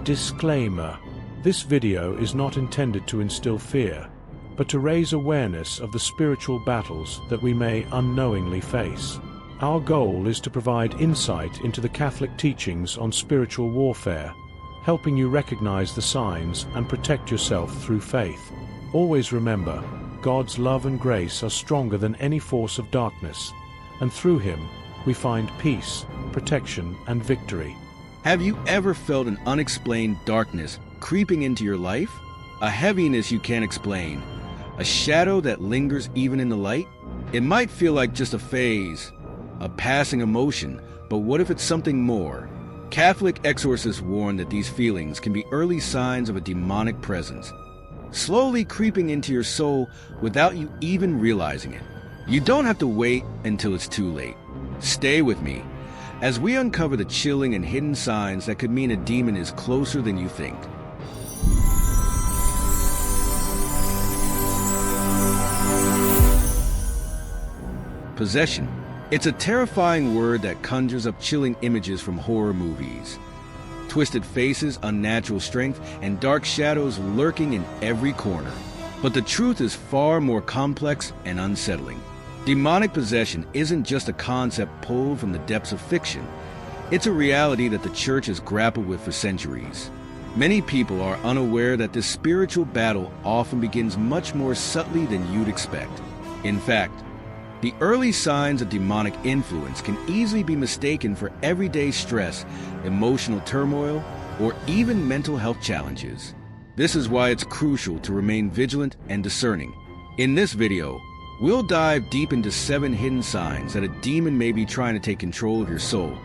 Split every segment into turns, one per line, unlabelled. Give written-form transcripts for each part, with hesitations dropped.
Disclaimer: this video is not intended to instill fear, but to raise awareness of the spiritual battles that we may unknowingly face. Our goal is to provide insight into the Catholic teachings on spiritual warfare, helping you recognize the signs and protect yourself through faith. Always remember, God's love and grace are stronger than any force of darkness, and through Him we find peace, protection, and victory.
Have you ever felt an unexplained darkness creeping into your life? A heaviness you can't explain? A shadow that lingers even in the light? It might feel like just a phase, a passing emotion, but what if it's something more? Catholic exorcists warn that these feelings can be early signs of a demonic presence, slowly creeping into your soul without you even realizing it. You don't have to wait until it's too late. Stay with me as we uncover the chilling and hidden signs that could mean a demon is closer than you think. Possession. It's a terrifying word that conjures up chilling images from horror movies. Twisted faces, unnatural strength, and dark shadows lurking in every corner. But the truth is far more complex and unsettling. Demonic possession isn't just a concept pulled from the depths of fiction. It's a reality that the Church has grappled with for centuries. Many people are unaware that this spiritual battle often begins much more subtly than you'd expect. In fact, the early signs of demonic influence can easily be mistaken for everyday stress, emotional turmoil, or even mental health challenges. This is why it's crucial to remain vigilant and discerning. In this video, we'll dive deep into 7 hidden signs that a demon may be trying to take control of your soul,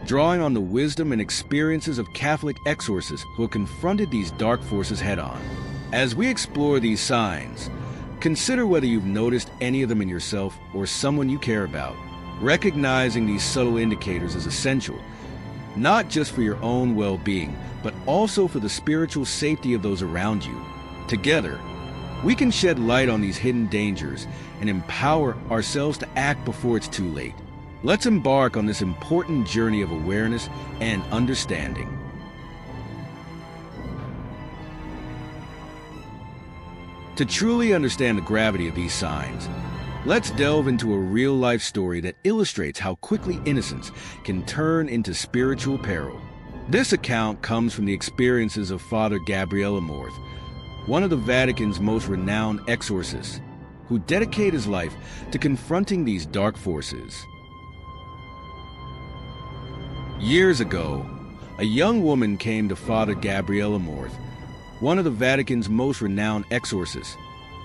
drawing on the wisdom and experiences of Catholic exorcists who have confronted these dark forces head-on. As we explore these signs, consider whether you've noticed any of them in yourself or someone you care about. Recognizing these subtle indicators is essential, not just for your own well-being, but also for the spiritual safety of those around you. Together, we can shed light on these hidden dangers and empower ourselves to act before it's too late. Let's embark on this important journey of awareness and understanding. To truly understand the gravity of these signs, let's delve into a real-life story that illustrates how quickly innocence can turn into spiritual peril. This account comes from the experiences of Father Gabriel Amorth, one of the Vatican's most renowned exorcists, who dedicated his life to confronting these dark forces. Years ago, a young woman came to Father Gabriel Amorth, one of the Vatican's most renowned exorcists,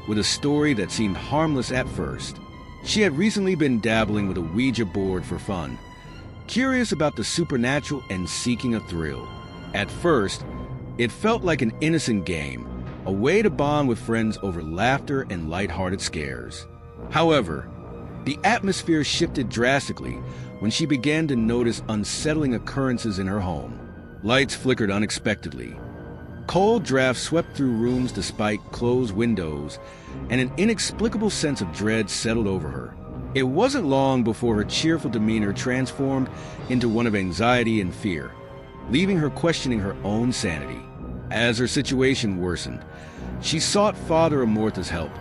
with a story that seemed harmless at first. She had recently been dabbling with a Ouija board for fun, curious about the supernatural and seeking a thrill. At first, it felt like an innocent game, a way to bond with friends over laughter and lighthearted scares. However, the atmosphere shifted drastically when she began to notice unsettling occurrences in her home. Lights flickered unexpectedly. Cold drafts swept through rooms despite closed windows, and an inexplicable sense of dread settled over her. It wasn't long before her cheerful demeanor transformed into one of anxiety and fear, leaving her questioning her own sanity. As her situation worsened, she sought Father Amorth's help,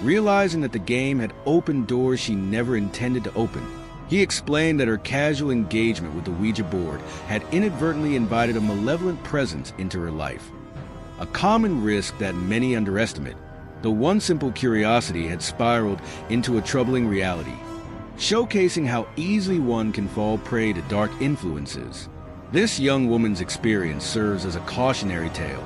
realizing that the game had opened doors she never intended to open. He explained that her casual engagement with the Ouija board had inadvertently invited a malevolent presence into her life, a common risk that many underestimate. The one simple curiosity had spiraled into a troubling reality, showcasing how easily one can fall prey to dark influences. This young woman's experience serves as a cautionary tale,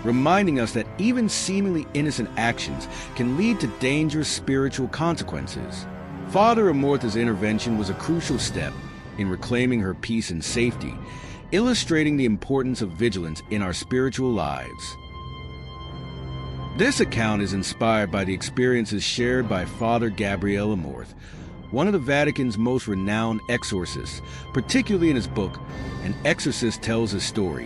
reminding us that even seemingly innocent actions can lead to dangerous spiritual consequences. Father Amorth's intervention was a crucial step in reclaiming her peace and safety, illustrating the importance of vigilance in our spiritual lives. This account is inspired by the experiences shared by Father Gabriel Amorth, one of the Vatican's most renowned exorcists, particularly in his book, An Exorcist Tells His Story,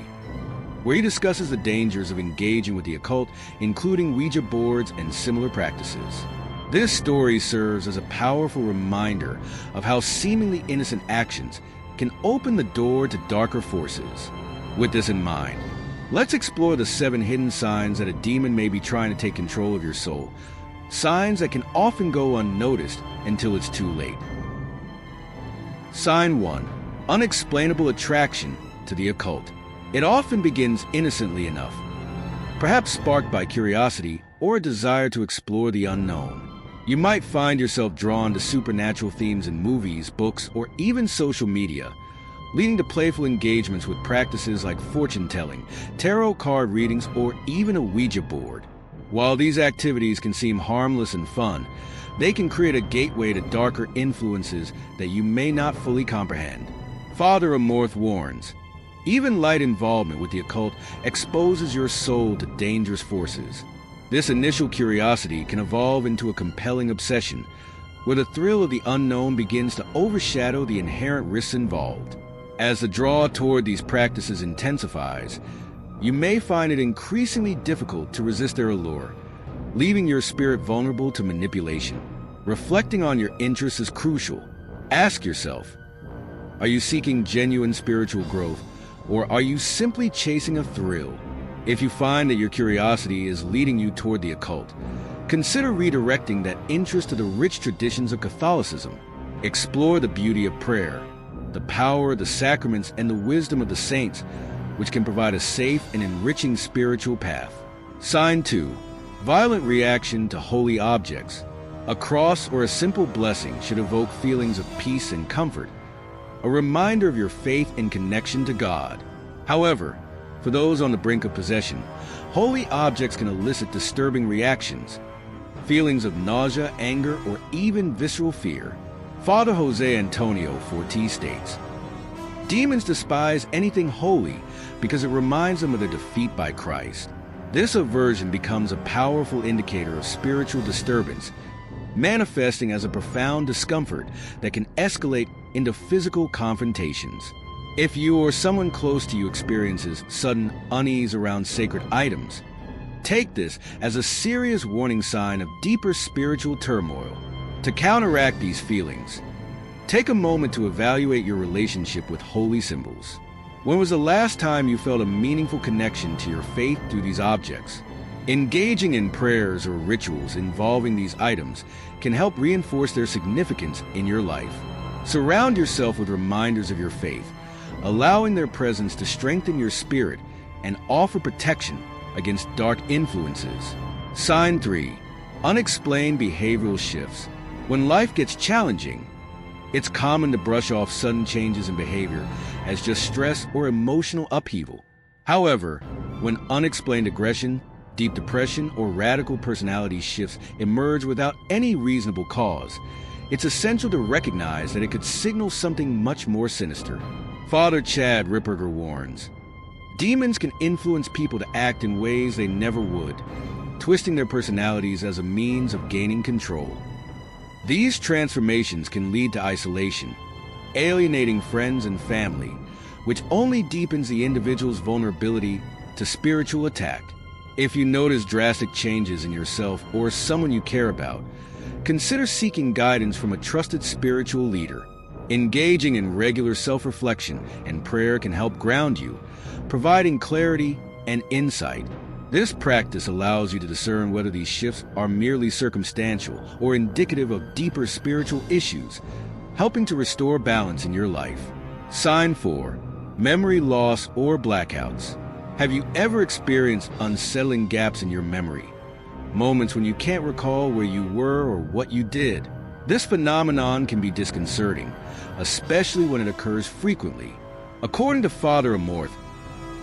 where he discusses the dangers of engaging with the occult, including Ouija boards and similar practices. This story serves as a powerful reminder of how seemingly innocent actions can open the door to darker forces. With this in mind, Let's explore the 7 hidden signs that a demon may be trying to take control of your soul. Signs that can often go unnoticed until it's too late. Sign 1. Unexplainable attraction to the occult. It often begins innocently enough, perhaps sparked by curiosity or a desire to explore the unknown. You might find yourself drawn to supernatural themes in movies, books, or even social media, leading to playful engagements with practices like fortune-telling, tarot card readings, or even a Ouija board. While these activities can seem harmless and fun, they can create a gateway to darker influences that you may not fully comprehend. Father Amorth warns, even light involvement with the occult exposes your soul to dangerous forces. This initial curiosity can evolve into a compelling obsession, where the thrill of the unknown begins to overshadow the inherent risks involved. As the draw toward these practices intensifies, you may find it increasingly difficult to resist their allure, leaving your spirit vulnerable to manipulation. Reflecting on your interests is crucial. Ask yourself, are you seeking genuine spiritual growth, or are you simply chasing a thrill? If you find that your curiosity is leading you toward the occult, consider redirecting that interest to the rich traditions of Catholicism. Explore the beauty of prayer, the power of the sacraments, and the wisdom of the saints, which can provide a safe and enriching spiritual path. Sign 2. Violent reaction to holy objects. A cross or a simple blessing should evoke feelings of peace and comfort, a reminder of your faith and connection to God. However, for those on the brink of possession, holy objects can elicit disturbing reactions, feelings of nausea, anger, or even visceral fear. Father Jose Antonio Forti states, demons despise anything holy because it reminds them of their defeat by Christ. This aversion becomes a powerful indicator of spiritual disturbance, manifesting as a profound discomfort that can escalate into physical confrontations. If you or someone close to you experiences sudden unease around sacred items, take this as a serious warning sign of deeper spiritual turmoil. To counteract these feelings, take a moment to evaluate your relationship with holy symbols. When was the last time you felt a meaningful connection to your faith through these objects? Engaging in prayers or rituals involving these items can help reinforce their significance in your life. Surround yourself with reminders of your faith, allowing their presence to strengthen your spirit and offer protection against dark influences. Sign 3. Unexplained behavioral shifts. When life gets challenging, it's common to brush off sudden changes in behavior as just stress or emotional upheaval. However, when unexplained aggression, deep depression, or radical personality shifts emerge without any reasonable cause, it's essential to recognize that it could signal something much more sinister. Father Chad Ripperger warns, demons can influence people to act in ways they never would, twisting their personalities as a means of gaining control. These transformations can lead to isolation, alienating friends and family, which only deepens the individual's vulnerability to spiritual attack. If you notice drastic changes in yourself or someone you care about, consider seeking guidance from a trusted spiritual leader. Engaging in regular self-reflection and prayer can help ground you, providing clarity and insight. This practice allows you to discern whether these shifts are merely circumstantial or indicative of deeper spiritual issues, helping to restore balance in your life. Sign 4. Memory loss or blackouts. Have you ever experienced unsettling gaps in your memory? Moments when you can't recall where you were or what you did? This phenomenon can be disconcerting, especially when it occurs frequently. According to Father Amorth,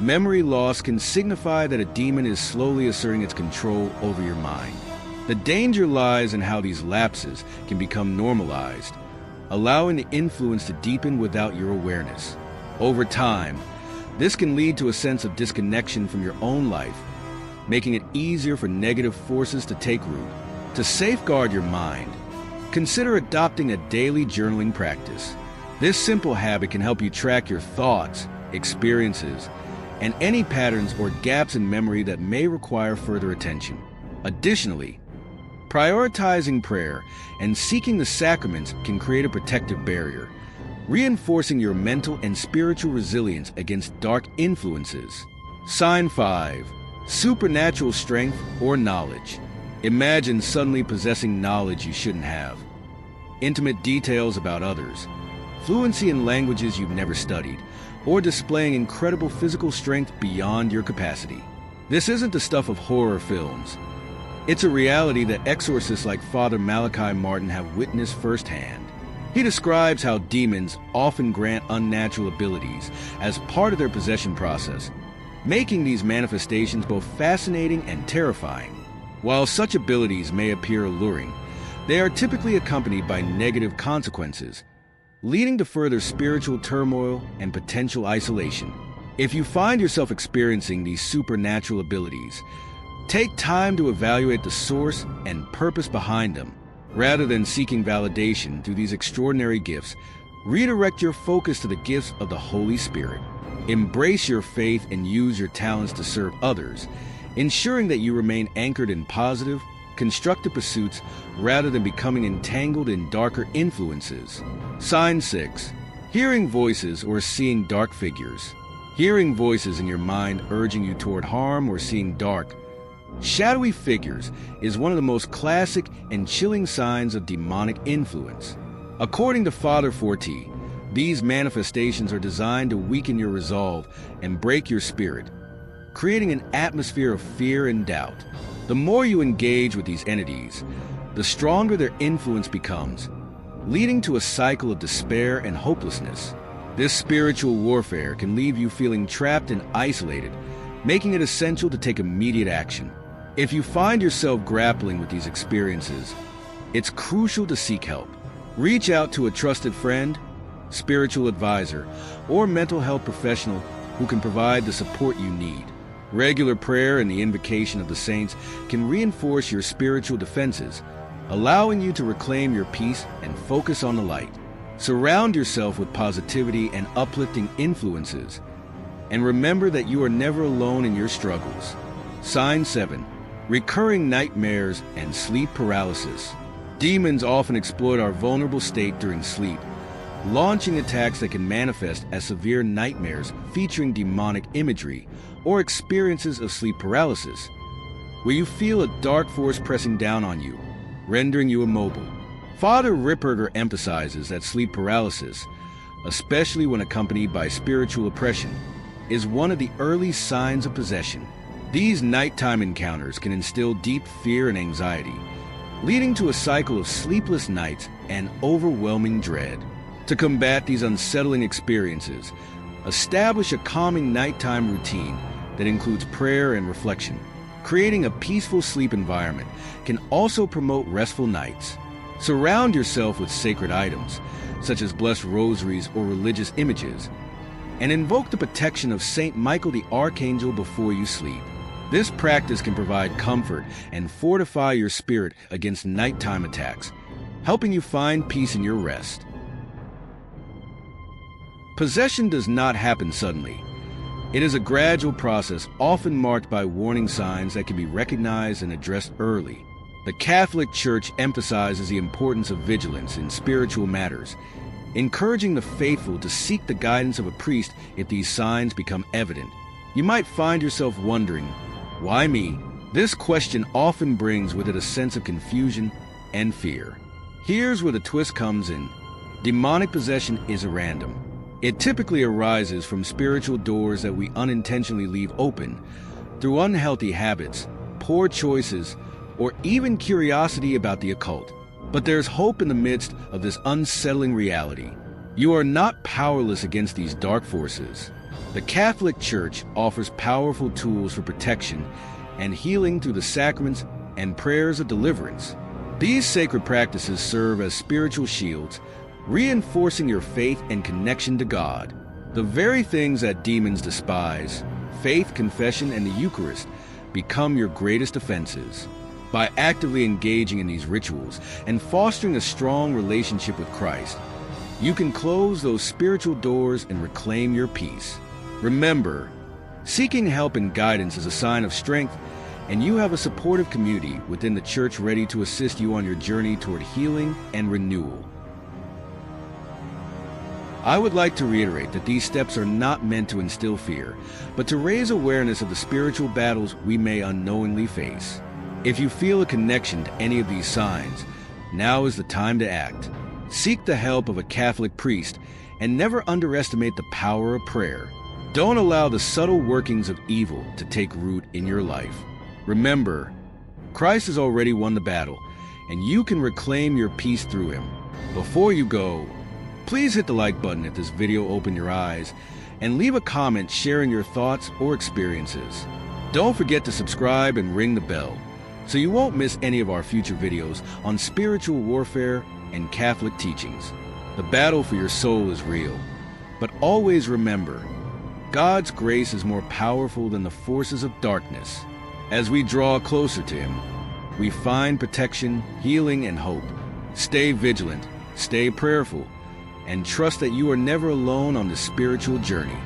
memory loss can signify that a demon is slowly asserting its control over your mind. The danger lies in how these lapses can become normalized, allowing the influence to deepen without your awareness. Over time, this can lead to a sense of disconnection from your own life, making it easier for negative forces to take root. To safeguard your mind, consider adopting a daily journaling practice. This simple habit can help you track your thoughts, experiences, and any patterns or gaps in memory that may require further attention. Additionally, prioritizing prayer and seeking the sacraments can create a protective barrier, reinforcing your mental and spiritual resilience against dark influences. Sign 5. Supernatural strength or knowledge. Imagine suddenly possessing knowledge you shouldn't have. Intimate details about others, fluency in languages you've never studied, or displaying incredible physical strength beyond your capacity. This isn't the stuff of horror films. It's a reality that exorcists like Father Malachi Martin have witnessed firsthand. He describes how demons often grant unnatural abilities as part of their possession process, making these manifestations both fascinating and terrifying. While such abilities may appear alluring, they are typically accompanied by negative consequences, leading to further spiritual turmoil and potential isolation. If you find yourself experiencing these supernatural abilities, take time to evaluate the source and purpose behind them. Rather than seeking validation through these extraordinary gifts, redirect your focus to the gifts of the Holy Spirit. Embrace your faith and use your talents to serve others, ensuring that you remain anchored in positive, constructive pursuits rather than becoming entangled in darker influences. Sign 6. Hearing voices or seeing dark figures. Hearing voices in your mind urging you toward harm or seeing dark, shadowy figures is one of the most classic and chilling signs of demonic influence. According to Father Forti, these manifestations are designed to weaken your resolve and break your spirit, creating an atmosphere of fear and doubt. The more you engage with these entities, the stronger their influence becomes, leading to a cycle of despair and hopelessness. This spiritual warfare can leave you feeling trapped and isolated, making it essential to take immediate action. If you find yourself grappling with these experiences, it's crucial to seek help. Reach out to a trusted friend, spiritual advisor, or mental health professional who can provide the support you need. Regular prayer and the invocation of the saints can reinforce your spiritual defenses, allowing you to reclaim your peace and focus on the light. Surround yourself with positivity and uplifting influences, and remember that you are never alone in your struggles. Sign 7. Recurring nightmares and sleep paralysis. Demons often exploit our vulnerable state during sleep, launching attacks that can manifest as severe nightmares featuring demonic imagery or experiences of sleep paralysis, where you feel a dark force pressing down on you, rendering you immobile. Father Ripperger emphasizes that sleep paralysis, especially when accompanied by spiritual oppression, is one of the early signs of possession. These nighttime encounters can instill deep fear and anxiety, leading to a cycle of sleepless nights and overwhelming dread. To combat these unsettling experiences, establish a calming nighttime routine that includes prayer and reflection. Creating a peaceful sleep environment can also promote restful nights. Surround yourself with sacred items, such as blessed rosaries or religious images, and invoke the protection of Saint Michael the Archangel before you sleep. This practice can provide comfort and fortify your spirit against nighttime attacks, helping you find peace in your rest. Possession does not happen suddenly. It is a gradual process, often marked by warning signs that can be recognized and addressed early. The Catholic Church emphasizes the importance of vigilance in spiritual matters, encouraging the faithful to seek the guidance of a priest if these signs become evident. You might find yourself wondering, why me? This question often brings with it a sense of confusion and fear. Here's where the twist comes in. Demonic possession is random. It typically arises from spiritual doors that we unintentionally leave open through unhealthy habits, poor choices, or even curiosity about the occult. But there's hope in the midst of this unsettling reality. You are not powerless against these dark forces. The Catholic Church offers powerful tools for protection and healing through the sacraments and prayers of deliverance. These sacred practices serve as spiritual shields, reinforcing your faith and connection to God. The very things that demons despise, faith, confession, and the Eucharist, become your greatest defenses. By actively engaging in these rituals and fostering a strong relationship with Christ, you can close those spiritual doors and reclaim your peace. Remember, seeking help and guidance is a sign of strength, and you have a supportive community within the Church ready to assist you on your journey toward healing and renewal. I would like to reiterate that these steps are not meant to instill fear, but to raise awareness of the spiritual battles we may unknowingly face. If you feel a connection to any of these signs, now is the time to act. Seek the help of a Catholic priest and never underestimate the power of prayer. Don't allow the subtle workings of evil to take root in your life. Remember, Christ has already won the battle, and you can reclaim your peace through him. Before you go, please hit the like button if this video opened your eyes, and leave a comment sharing your thoughts or experiences. Don't forget to subscribe and ring the bell, so you won't miss any of our future videos on spiritual warfare and Catholic teachings. The battle for your soul is real, but always remember, God's grace is more powerful than the forces of darkness. As we draw closer to him, we find protection, healing, and hope. Stay vigilant, stay prayerful, and trust that you are never alone on the spiritual journey.